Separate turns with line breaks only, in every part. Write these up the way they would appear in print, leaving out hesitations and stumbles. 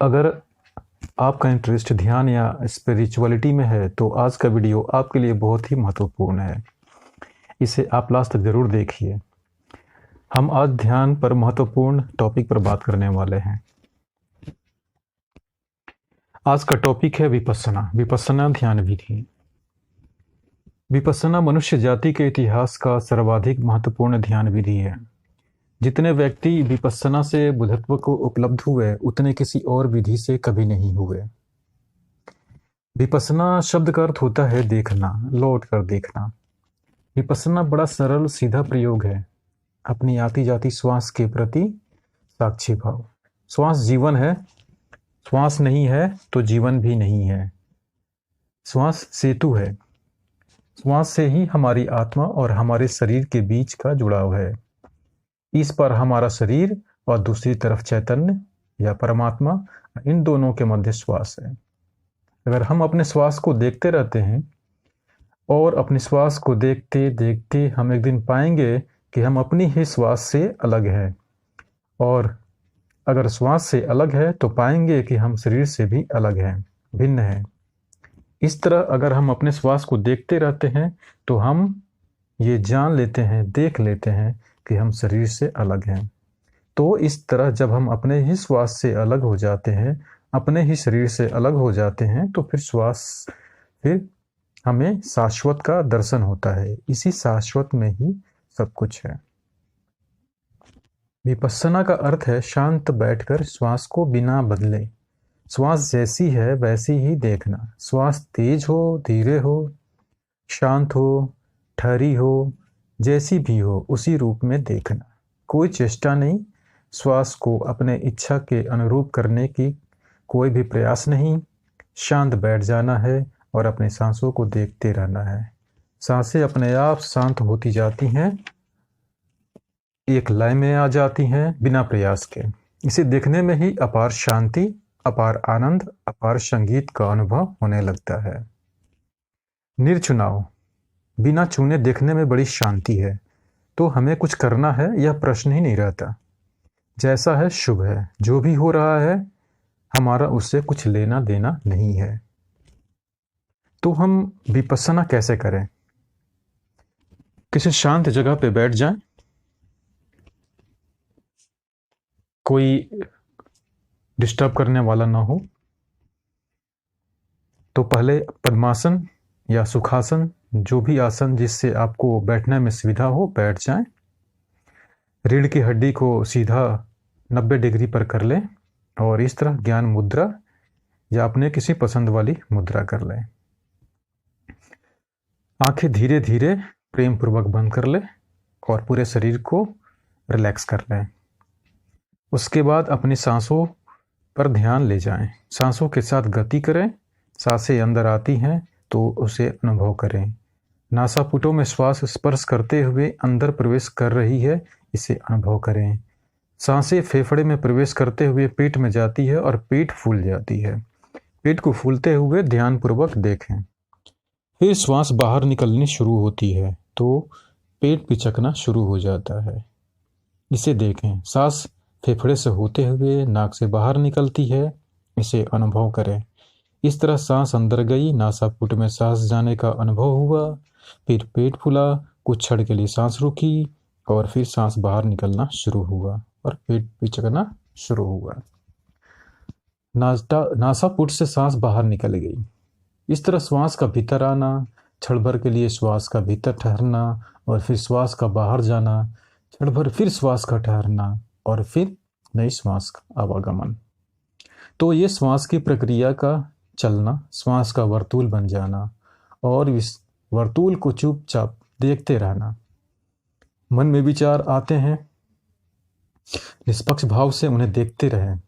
अगर आपका इंटरेस्ट ध्यान या स्पिरिचुअलिटी में है तो आज का वीडियो आपके लिए बहुत ही महत्वपूर्ण है। इसे आप लास्ट तक ज़रूर देखिए। हम आज ध्यान पर महत्वपूर्ण टॉपिक पर बात करने वाले हैं। आज का टॉपिक है विपस्सना। विपस्सना ध्यान विधि। विपस्सना मनुष्य जाति के इतिहास का सर्वाधिक महत्वपूर्ण ध्यान विधि है। जितने व्यक्ति विपस्सना से बुद्धत्व को उपलब्ध हुए उतने किसी और विधि से कभी नहीं हुए। विपस्सना शब्द का अर्थ होता है देखना, लौट कर देखना। विपस्सना बड़ा सरल सीधा प्रयोग है। अपनी आती जाती श्वास के प्रति साक्षी भाव। श्वास जीवन है, श्वास नहीं है तो जीवन भी नहीं है। श्वास सेतु है। श्वास से ही हमारी आत्मा और हमारे शरीर के बीच का जुड़ाव है। इस पर हमारा शरीर और दूसरी तरफ चैतन्य या परमात्मा, इन दोनों के मध्य श्वास है। अगर हम अपने श्वास को देखते रहते हैं और अपने श्वास को देखते देखते हम एक दिन पाएंगे कि हम अपनी ही श्वास से अलग हैं, और अगर श्वास से अलग है तो पाएंगे कि हम शरीर से भी अलग हैं, भिन्न हैं। इस तरह अगर हम अपने श्वास को देखते रहते हैं तो हम ये जान लेते हैं, देख लेते हैं कि हम शरीर से अलग हैं। तो इस तरह जब हम अपने ही श्वास से अलग हो जाते हैं, अपने ही शरीर से अलग हो जाते हैं, तो फिर हमें शाश्वत का दर्शन होता है। इसी शाश्वत में ही सब कुछ है। विपस्सना का अर्थ है शांत बैठकर श्वास को बिना बदले, श्वास जैसी है वैसी ही देखना। श्वास तेज हो, धीरे हो, शांत हो, ठहरी हो, जैसी भी हो, उसी रूप में देखना। कोई चेष्टा नहीं, श्वास को अपने इच्छा के अनुरूप करने की कोई भी प्रयास नहीं। शांत बैठ जाना है और अपने सांसों को देखते रहना है। सांसें अपने आप शांत होती जाती हैं, एक लय में आ जाती हैं बिना प्रयास के। इसे देखने में ही अपार शांति, अपार आनंद, अपार संगीत का अनुभव होने लगता है। निर्चुनाव, बिना चुने देखने में बड़ी शांति है। तो हमें कुछ करना है यह प्रश्न ही नहीं रहता। जैसा है शुभ है, जो भी हो रहा है हमारा उससे कुछ लेना देना नहीं है। तो हम विपस्सना कैसे करें? किसी शांत जगह पे बैठ जाएं, कोई डिस्टर्ब करने वाला ना हो। तो पहले पद्मासन या सुखासन, जो भी आसन जिससे आपको बैठने में सुविधा हो, बैठ जाएं। रीढ़ की हड्डी को सीधा 90 डिग्री पर कर लें और इस तरह ज्ञान मुद्रा या अपने किसी पसंद वाली मुद्रा कर लें। आंखें धीरे धीरे प्रेम पूर्वक बंद कर लें और पूरे शरीर को रिलैक्स कर लें। उसके बाद अपनी सांसों पर ध्यान ले जाएं। सांसों के साथ गति करें। सांसें अंदर आती हैं तो उसे अनुभव करें। नासापुटों में श्वास स्पर्श करते हुए अंदर प्रवेश कर रही है, इसे अनुभव करें। सांसें फेफड़े में प्रवेश करते हुए पेट में जाती है और पेट फूल जाती है। पेट को फूलते हुए ध्यानपूर्वक देखें। फिर श्वास बाहर निकलनी शुरू होती है तो पेट पिचकना शुरू हो जाता है, इसे देखें। सांस फेफड़े से होते हुए नाक से बाहर निकलती है, इसे अनुभव करें। इस तरह सांस अंदर गई, नासापुट में सांस जाने का अनुभव हुआ, फिर पेट फूला, कुछ क्षण के लिए सांस रुकी और फिर सांस बाहर निकलना शुरू हुआ और पेट पिचकना शुरू हुआ। नासापुट से सांस बाहर निकल गई। इस तरह श्वास का भीतर आना, क्षण भर के लिए श्वास का भीतर ठहरना और फिर श्वास का बाहर जाना, क्षण भर फिर श्वास का ठहरना और फिर नई श्वास का आवागमन। तो ये श्वास की प्रक्रिया का चलना, श्वास का वर्तुल बन जाना और इस वर्तुल को चुपचाप देखते रहना। मन में विचार आते हैं, निष्पक्ष भाव से उन्हें देखते रहें।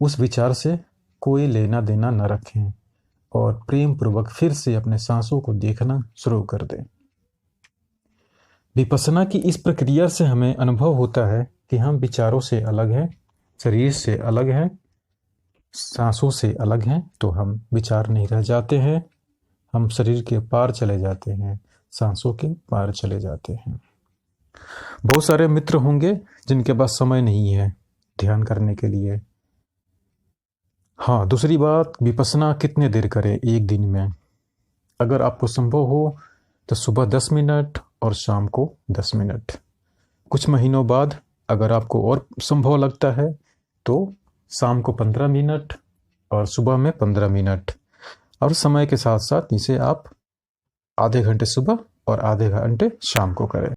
उस विचार से कोई लेना देना न रखें और प्रेम पूर्वक फिर से अपने सांसों को देखना शुरू कर दें। विपस्सना की इस प्रक्रिया से हमें अनुभव होता है कि हम विचारों से अलग हैं, शरीर से अलग हैं, सांसों से अलग हैं। तो हम विचार नहीं रह जाते हैं, हम शरीर के पार चले जाते हैं, सांसों के पार चले जाते हैं। बहुत सारे मित्र होंगे जिनके पास समय नहीं है ध्यान करने के लिए, हाँ, दूसरी बात, विपश्यना कितने देर करें एक दिन में? अगर आपको संभव हो तो सुबह 10 मिनट और शाम को 10 मिनट। कुछ महीनों बाद अगर आपको और संभव लगता है तो शाम को 15 मिनट और सुबह में 15 मिनट, और समय के साथ साथ इसे आप आधे घंटे सुबह और आधे घंटे शाम को करें।